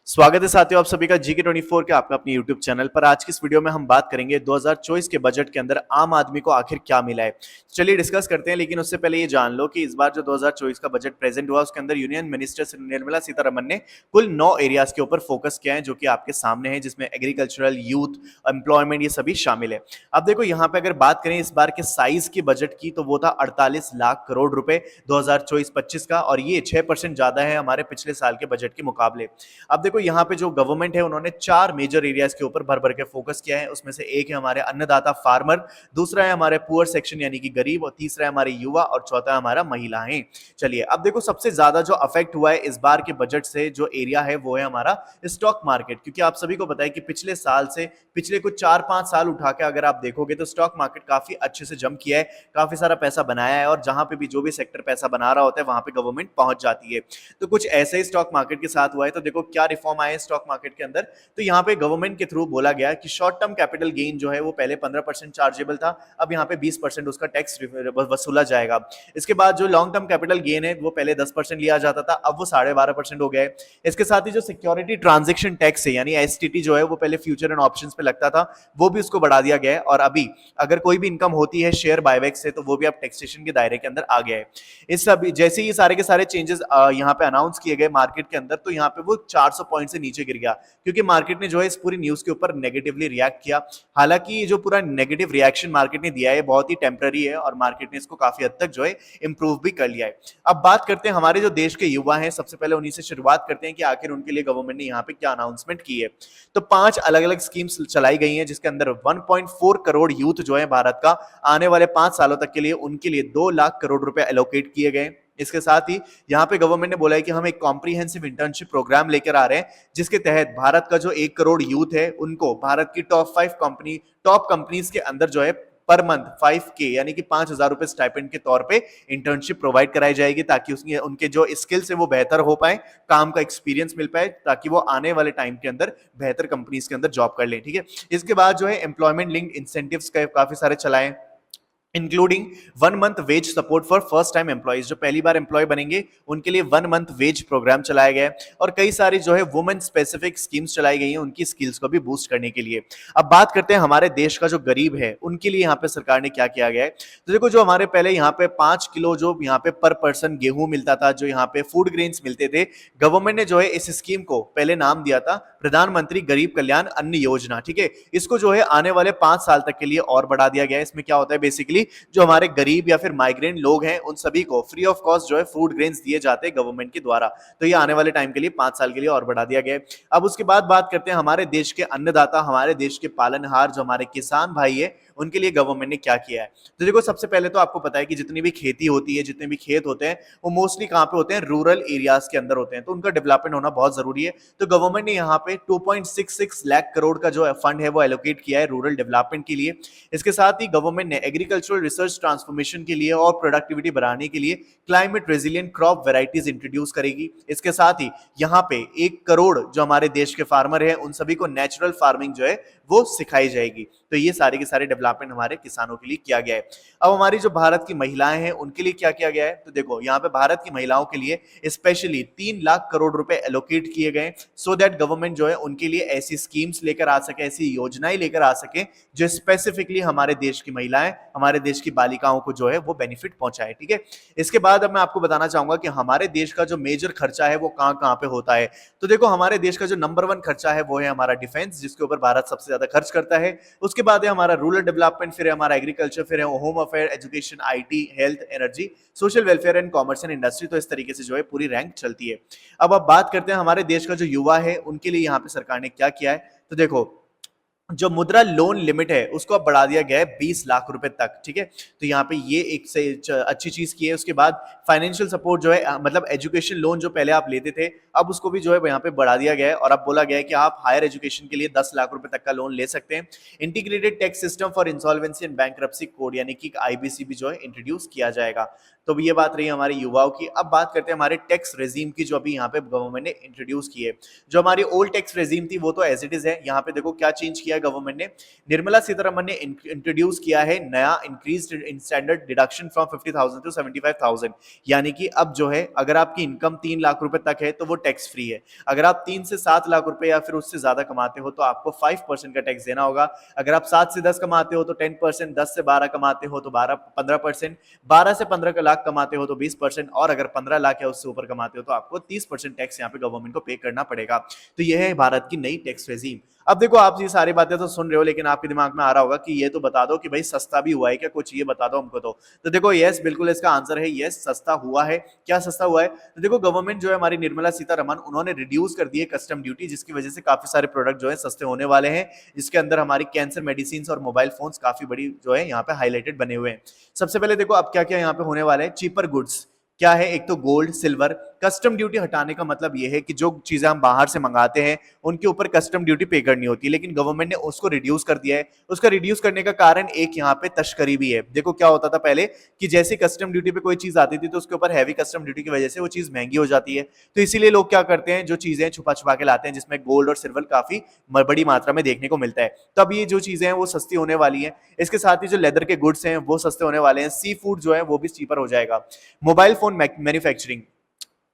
स्वागत है साथियों आप सभी का GK24 के आपका अपने YouTube चैनल पर। आज की इस वीडियो में हम बात करेंगे 2024 के बजट के अंदर आम आदमी को आखिर क्या मिला है। चलिए डिस्कस करते हैं, लेकिन उससे पहले ये जान लो कि इस बार जो 2024 का बजट प्रेजेंट हुआ उसके अंदर यूनियन मिनिस्टर निर्मला सीतारमन ने कुल 9 एरियाज के ऊपर फोकस किया है, जो कि आपके सामने है, जिसमें एग्रीकल्चरल, यूथ, एम्प्लॉयमेंट ये सभी शामिल है। अब देखो यहाँ पे अगर बात करें इस बार के साइज की बजट की, तो वो था 48 लाख करोड़ रुपए 2024-25 का, और ये 6% ज्यादा है हमारे पिछले साल के बजट के मुकाबले। अब देखो यहाँ पे जो गवर्नमेंट है उन्होंने 4 मेजर एरियाज के ऊपर भर भर के फोकस किया है। उसमें से एक है हमारे अन्नदाता फार्मर, दूसरा है हमारे पुअर सेक्शन यानी कि गरीब, और तीसरा है हमारे युवा, और चौथा है हमारा महिलाएं। चलिए अब देखो सबसे ज्यादा जो अफेक्ट हुआ है इस बार के बजट से जो एरिया है वो है हमारा स्टॉक मार्केट, क्योंकि आप सभी को पता है कि पिछले साल से पिछले कुछ 4-5 साल उठा के अगर आप देखोगे तो स्टॉक मार्केट काफी अच्छे से जम किया है, काफी सारा पैसा बनाया है, और जहां पे भी जो भी सेक्टर पैसा बना रहा होता है वहां पे गवर्नमेंट पहुंच जाती है। तो कुछ ऐसे ही स्टॉक मार्केट के साथ हुआ है। तो देखो क्या रिफॉर्म आए स्टॉक मार्केट के अंदर। तो यहाँ पे गवर्नमेंट के थ्रू बोला गया कि शॉर्ट टर्म कैपिटल गेन जो है वो पहले 15% चार्जेबल था, अब यहाँ पे 20% उसका टैक्स वसूला जाएगा। इसके बाद जो लॉन्ग टर्म कैपिटल गेन है वो पहले 10% लिया जाता था, अब वो 12.5% हो गया है। इसके साथ ही जो सिक्योरिटी ट्रांजेक्शन टैक्स है यानी एसटीटी जो है वो पहले फ्यूचर एंड ऑप्शंस पे लगता था, वो भी उसको बढ़ा दिया गया है, और अभी अगर कोई भी इनकम होती है शेयर बायबैक से तो वो भी अब टैक्सेशन के दायरे के अंदर आ गया है। इस सब जैसे ही सारे के सारे चेंजेस यहाँ पे अनाउंस किए गए मार्केट के अंदर, तो यहाँ पे वो 400 पॉइंट से नीचे गिर गया, क्योंकि मार्केट ने जो है इस पूरी न्यूज के ऊपर नेगेटिवली रिएक्ट किया। हालांकि ये जो पूरा नेगेटिव रिएक्शन मार्केट ने दिया है बहुत ही टेम्पररी है, और मार्केट ने इसको काफी हद तक जो है इंप्रूव भी कर लिया है। अब बात करते हैं हमारे जो देश के युवा हैं, सबसे पहले उन्हीं से शुरुआत करते हैं कि आखिर उनके लिए गवर्नमेंट ने यहाँ पे क्या अनाउंसमेंट की है। तो 5 अलग अलग स्कीम्स चलाई गई हैं, जिसके अंदर 1.4 करोड़ यूथ जो है भारत का आने वाले 5 सालों तक के लिए उनके लिए 2 लाख करोड़ रुपए एलोकेट किए गए। इसके साथ ही यहाँ पे गवर्नमेंट ने बोला है कि हम एक कॉम्प्रिहेंसिव इंटर्नशिप प्रोग्राम लेकर आ रहे हैं, जिसके तहत भारत का जो 1 करोड़ यूथ है उनको भारत की टॉप कंपनीज के अंदर जो है पर मंथ 5K यानी कि 5,000 रुपए स्टाइपेंड के तौर पे इंटर्नशिप प्रोवाइड कराई जाएगी, ताकि उसकी उनके जो स्किल्स है वो बेहतर हो पाए, काम का एक्सपीरियंस मिल पाए, ताकि वो आने वाले टाइम के अंदर बेहतर कंपनीज के अंदर जॉब कर लें। ठीक है, इसके बाद जो है एम्प्लॉयमेंट लिंक्ड इंसेंटिव्स काफी सारे चलाए, including 1 month wage support for first time employees, जो पहली बार एम्प्लॉय बनेंगे उनके लिए 1 मंथ वेज प्रोग्राम चलाया गया है, और कई सारी जो है वुमेन स्पेसिफिक स्कीम्स चलाई गई हैं उनकी स्किल्स को भी बूस्ट करने के लिए। अब बात करते हैं हमारे देश का जो गरीब है उनके लिए यहाँ पे सरकार ने क्या किया गया है। तो देखो जो हमारे पहले यहाँ पे 5 किलो जो यहाँ पे पर पर्सन गेहूं मिलता था, जो यहाँ पे फूड ग्रेन्स मिलते थे, गवर्नमेंट ने जो है इस स्कीम को पहले नाम दिया था प्रधानमंत्री गरीब कल्याण अन्न योजना। ठीक है, इसको जो है आने वाले 5 साल तक के लिए और बढ़ा दिया गया है। इसमें क्या होता है बेसिकली, जो हमारे गरीब या फिर माइग्रेंट लोग हैं उन सभी को फ्री ऑफ कॉस्ट जो है फूड ग्रेन्स दिए जाते हैं गवर्नमेंट के द्वारा। तो ये आने वाले टाइम के लिए 5 साल के लिए और बढ़ा दिया गया है। अब उसके बाद बात करते हैं हमारे देश के अन्नदाता, हमारे देश के पालनहार, जो हमारे किसान भाई है, उनके लिए गवर्नमेंट ने क्या किया है। तो देखो सबसे पहले तो आपको पता है कि जितनी भी खेती होती है, जितने भी खेत होते हैं, वो मोस्टली कहाँ पे होते हैं, रूरल एरियाज के अंदर होते हैं, तो उनका डेवलपमेंट होना बहुत जरूरी है। तो गवर्नमेंट ने यहाँ पे 2.66 लाख करोड़ का जो फंड है वो एलोकेट किया है रूरल डेवलपमेंट के लिए। इसके साथ ही गवर्नमेंट ने एग्रीकल्चरल रिसर्च ट्रांसफॉर्मेशन के लिए और प्रोडक्टिविटी बढ़ाने के लिए climate resilient crop varieties introduce करेगी। इसके साथ ही यहाँ पे 1 करोड़ जो हमारे देश के फार्मर हैं उन सभी को नेचुरल फार्मिंग जो है वो सिखाई जाएगी। तो ये सारे के सारे डेवलपमेंट हमारे किसानों के लिए किया गया है। अब हमारी जो भारत की महिलाएं हैं उनके लिए क्या किया गया है। तो देखो यहाँ पे भारत की महिलाओं के लिए स्पेशली 3 लाख करोड़ रुपए एलोकेट किए गए, सो दैट गवर्नमेंट जो है उनके लिए ऐसी स्कीम्स लेकर आ सके, ऐसी योजनाएं लेकर आ सके जो स्पेसिफिकली हमारे देश की महिलाएं, हमारे देश की बालिकाओं को जो है वो बेनिफिट पहुंचाए। ठीक है, इसके बाद अब मैं आपको बताना चाहूंगा कि हमारे देश का जो मेजर खर्चा है वो कहां कहां पे होता है। तो देखो हमारे देश का जो नंबर 1 खर्चा है वो है हमारा डिफेंस, जिसके ऊपर भारत सबसे ज्यादा खर्च करता है। उसके बाद है हमारा रूरल डेवलपमेंट, फिर है हमारा एग्रीकल्चर, फिर है home affair, education, IT, health, energy, social welfare and commerce and industry. तो इस तरीके से जो है पूरी रैंक चलती है। अब बात करते हैं हमारे देश का जो युवा है उनके लिए यहाँ पे सरकार ने क्या किया है। तो देखो जो मुद्रा लोन लिमिट है उसको अब बढ़ा दिया गया है 20 लाख रुपए तक। ठीक है, तो यहाँ पे ये एक से अच्छी चीज की है। उसके बाद फाइनेंशियल सपोर्ट जो है मतलब एजुकेशन लोन जो पहले आप लेते थे, अब उसको भी जो है यहाँ पे बढ़ा दिया गया है, और अब बोला गया है कि आप हायर एजुकेशन के लिए 10 लाख रुपए तक का लोन ले सकते हैं। Integrated tax system for insolvency and bankruptcy code यानी कि IBC भी जो है इंट्रोड्यूस किया जाएगा। तो ये बात रही हमारे युवाओं की। अब बात करते हैं हमारे टैक्स रेजीम की, जो अभी यहाँ पे गवर्नमेंट ने इंट्रोड्यूस की है। जो हमारी ओल्ड टैक्स रेजीम थी वो तो एज इट इज है। यहाँ पे देखो क्या चेंज किया किया है गवर्नमेंट ने, निर्मला सीतारमन ने इंट्रोड्यूस किया है नया increased standard deduction from 50,000 to 75,000। यानी कि अब जो है अगर आपकी इनकम 3 लाख रुपए तक है तो वो टैक्स फ्री है। अगर आप 3 से 7 लाख रुपए या फिर उससे ज्यादा कमाते हो तो आपको 5% का टैक्स देना होगा। अगर आप 7 से 10 कमाते हो तो 10%, 10 से 12 कमाते हो तो 15%, 12 से 15 लाख कमाते हो तो 20%, और अगर 15 लाख या उससे ऊपर कमाते हो तो आपको 30% टैक्स यहाँ पे गवर्नमेंट को पे करना पड़ेगा। तो यह है भारत की नई टैक्स रेजीम। अब देखो आप ये सारी बातें तो सुन रहे हो, लेकिन आपके दिमाग में आ रहा होगा कि ये तो बता दो कि भाई सस्ता भी हुआ है क्या कुछ, ये बता दो हमको। तो देखो यस, बिल्कुल इसका आंसर है यस, सस्ता हुआ है। क्या सस्ता हुआ है? तो देखो गवर्नमेंट जो है हमारी निर्मला सीतारमन, उन्होंने रिड्यूस कर दी है कस्टम ड्यूटी, जिसकी वजह से काफी सारे प्रोडक्ट जो है सस्ते होने वाले हैं। जिसके अंदर हमारी कैंसर मेडिसिन और मोबाइल फोन्स काफी बड़ी जो है यहाँ पे हाईलाइटेड बने हुए हैं। सबसे पहले देखो अब क्या क्या यहाँ पे होने वाला है। चीपर गुड्स क्या है? एक तो गोल्ड, सिल्वर। कस्टम ड्यूटी हटाने का मतलब यह है कि जो चीजें हम बाहर से मंगाते हैं उनके ऊपर कस्टम ड्यूटी पे करनी होती है, लेकिन गवर्नमेंट ने उसको रिड्यूस कर दिया है। उसका रिड्यूस करने का कारण एक यहाँ पे तस्करी भी है। देखो क्या होता था पहले कि जैसे कस्टम ड्यूटी पे कोई चीज आती थी तो उसके ऊपर हैवी कस्टम ड्यूटी की वजह से वो चीज महंगी हो जाती है। तो इसीलिए लोग क्या करते हैं, जो चीजें छुपा छुपा के लाते हैं, जिसमें गोल्ड और सिल्वर काफी बड़ी मात्रा में देखने को मिलता है। तो अब ये जो चीजें हैं वो सस्ती होने वाली है। इसके साथ ही जो लेदर के गुड्स हैं वो सस्ते होने वाले हैं। सी फूड जो है वो भी चीपर हो जाएगा। मोबाइल फोन मैन्युफैक्चरिंग,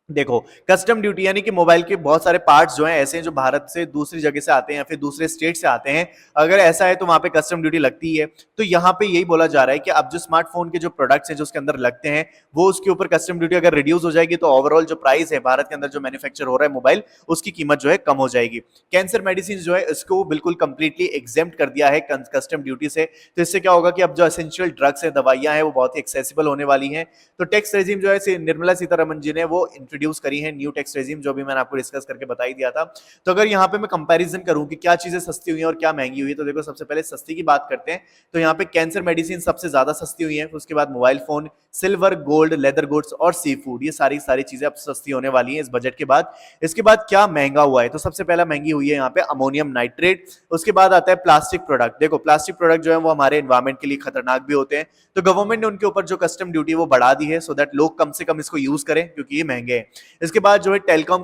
देखो कस्टम ड्यूटी यानी कि मोबाइल के बहुत सारे पार्ट्स जो हैं ऐसे हैं जो भारत से दूसरी जगह से आते हैं या फिर दूसरे स्टेट से आते हैं। अगर ऐसा है तो वहां पे कस्टम ड्यूटी लगती है। तो यहाँ पे यही बोला जा रहा है कि अब जो स्मार्टफोन के जो प्रोडक्ट्स हैं जो उसके अंदर लगते हैं वो उसके ऊपर कस्टम ड्यूटी अगर रिड्यूस हो जाएगी तो ओवरऑल जो प्राइस है भारत के अंदर जो मैन्युफैक्चर हो रहा है मोबाइल, उसकी कीमत जो है कम हो जाएगी। कैंसर मेडिसिन जो है इसको बिल्कुल कंप्लीटली एग्जेम्प्ट कर दिया है कस्टम ड्यूटी से। तो इससे क्या होगा कि अब जो एसेंशियल ड्रग्स है, दवाइयां हैं, वो बहुत ही एक्सेसिबल होने वाली हैं। तो टैक्स रेजिम जो है निर्मला सीतारमन जी ने वो इंट्रोड्यूस करी है, न्यू टैक्स रेजिम, जो भी मैंने आपको डिस्कस करके बता ही दिया था। तो अगर यहाँ पे मैं कंपैरिजन करूं कि क्या चीजें सस्ती हुई हैं और क्या महंगी हुई है, तो देखो सबसे पहले सस्ती की बात करते हैं। तो यहाँ पे कैंसर मेडिसिन सबसे ज्यादा सस्ती हुई है, उसके बाद mobile phone, silver, gold, leather goods और सी फूड, ये सारी सारी चीजें अब सस्ती होने वाली हैं इस बजट के बाद। इसके बाद क्या महंगा हुआ है, तो सबसे पहला महंगी हुई है यहाँ पे अमोनियम नाइट्रेट। उसके बाद आता है प्लास्टिक प्रोडक्ट। देखो प्लास्टिक प्रोडक्ट जो है वो हमारे एनवायरमेंट के लिए खतरनाक भी होते हैं, तो गवर्नमेंट ने उनके ऊपर जो कस्टम ड्यूटी वो बढ़ा दी है सो दैट लोग कम से कम इसको यूज करें क्योंकि ये महंगे हैं। इसके बाद जो है टेलीकॉम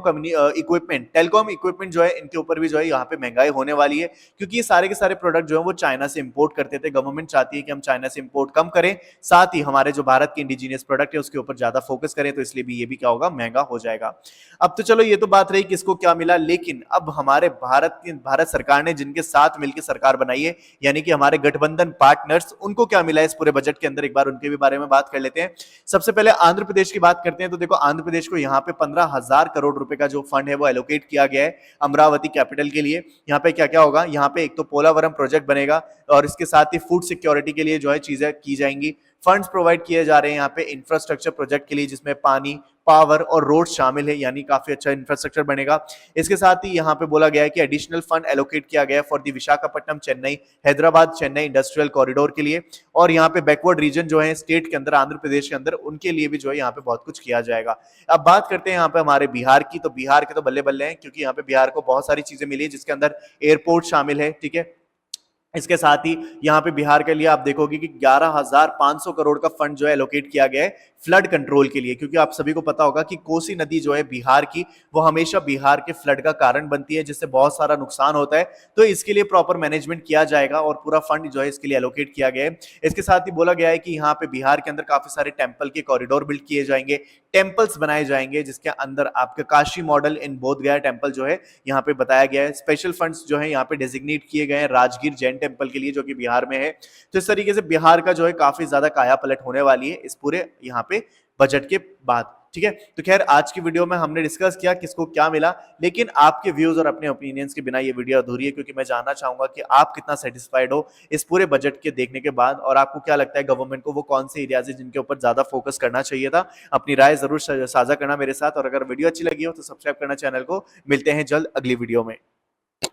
इक्विपमेंट जो है इनके ऊपर भी जो है यहाँ पे महंगाई होने वाली है, क्योंकि ये सारे के सारे प्रोडक्ट जो है वो चाइना से इंपोर्ट करते थे। गवर्नमेंट चाहती है कि हम चाइना से इंपोर्ट कम करें, साथ ही हमारे जो भारत के इंडिजीनियस प्रोडक्ट है उसके ऊपर ज्यादा फोकस करें, तो इसलिए भी ये भी क्या होगा, महंगा हो जाएगा। अब तो चलो ये तो बात रही किसको क्या मिला, लेकिन अब हमारे भारत सरकार ने जिनके साथ मिलकर सरकार बनाई है यानी कि हमारे गठबंधन पार्टनर्स, उनको क्या मिला है इस पूरे बजट के अंदर, एक बार उनके भी बारे में बात कर लेते हैं। सबसे पहले आंध्र प्रदेश की बात करते हैं। तो देखो आंध्र प्रदेश को यहाँ पे 15,000 करोड़ रुपए का जो फंड है वो एलोकेट किया गया है अमरावती कैपिटल के लिए। यहाँ पे क्या क्या होगा, यहाँ पे एक तो पोलावरम प्रोजेक्ट बनेगा और इसके साथ ही फूड सिक्योरिटी के लिए जो है चीजें की जाएंगी। फंड्स प्रोवाइड किए जा रहे हैं यहाँ पे इंफ्रास्ट्रक्चर प्रोजेक्ट के लिए, जिसमें पानी, पावर और रोड शामिल है, यानी काफी अच्छा इंफ्रास्ट्रक्चर बनेगा। इसके साथ ही यहाँ पे बोला गया है कि एडिशनल फंड एलोकेट किया गया है for the Visakhapatnam Chennai Hyderabad Chennai industrial corridor के लिए। और यहाँ पे बैकवर्ड रीजन जो है स्टेट के अंदर, आंध्र प्रदेश के अंदर, उनके लिए भी जो है यहाँ पे बहुत कुछ किया जाएगा। अब बात करते हैं यहाँ पे हमारे बिहार की। तो बिहार के तो बल्ले बल्ले हैं, क्योंकि यहाँ पे बिहार को बहुत सारी चीजें मिली है जिसके अंदर एयरपोर्ट शामिल है, ठीक है। इसके साथ ही यहाँ पे बिहार के लिए आप देखोगे कि 11,500 करोड़ का फंड जो है एलोकेट किया गया है फ्लड कंट्रोल के लिए, क्योंकि आप सभी को पता होगा कि कोसी नदी जो है बिहार की, वो हमेशा बिहार के फ्लड का कारण बनती है, जिससे बहुत सारा नुकसान होता है। तो इसके लिए प्रॉपर मैनेजमेंट किया जाएगा और पूरा फंड जो है इसके लिए एलोकेट किया गया है। इसके साथ ही बोला गया है कि यहाँ पे बिहार के अंदर काफी सारे टेम्पल के कॉरिडोर बिल्ड किए जाएंगे, टेम्पल्स बनाए जाएंगे, जिसके अंदर आपके काशी मॉडल इन बोध गया टेम्पल जो है यहाँ पे बताया गया है। स्पेशल फंड्स जो है यहाँ पे डेजिग्नेट किए गए हैं राजगीर जैन टेम्पल के लिए, जो कि बिहार में है। तो इस तरीके से बिहार का जो है काफी ज्यादा काया पलट होने वाली है इस पूरे यहाँ पे बजट के बाद, ठीक है। तो खैर आज की वीडियो में हमने डिस्कस किया किसको क्या मिला, लेकिन आपके व्यूज और अपने ओपिनियंस के बिना ये वीडियो अधूरी है, क्योंकि मैं जानना चाहूंगा कि आप कितना सेटिस्फाइड हो इस पूरे बजट के देखने के बाद, और आपको क्या लगता है गवर्नमेंट को वो कौन से एरियाज है जिनके ऊपर ज्यादा फोकस करना चाहिए था। अपनी राय जरूर साझा करना मेरे साथ, और अगर वीडियो अच्छी लगी हो तो सब्सक्राइब करना चैनल को। मिलते हैं जल्द अगली वीडियो में।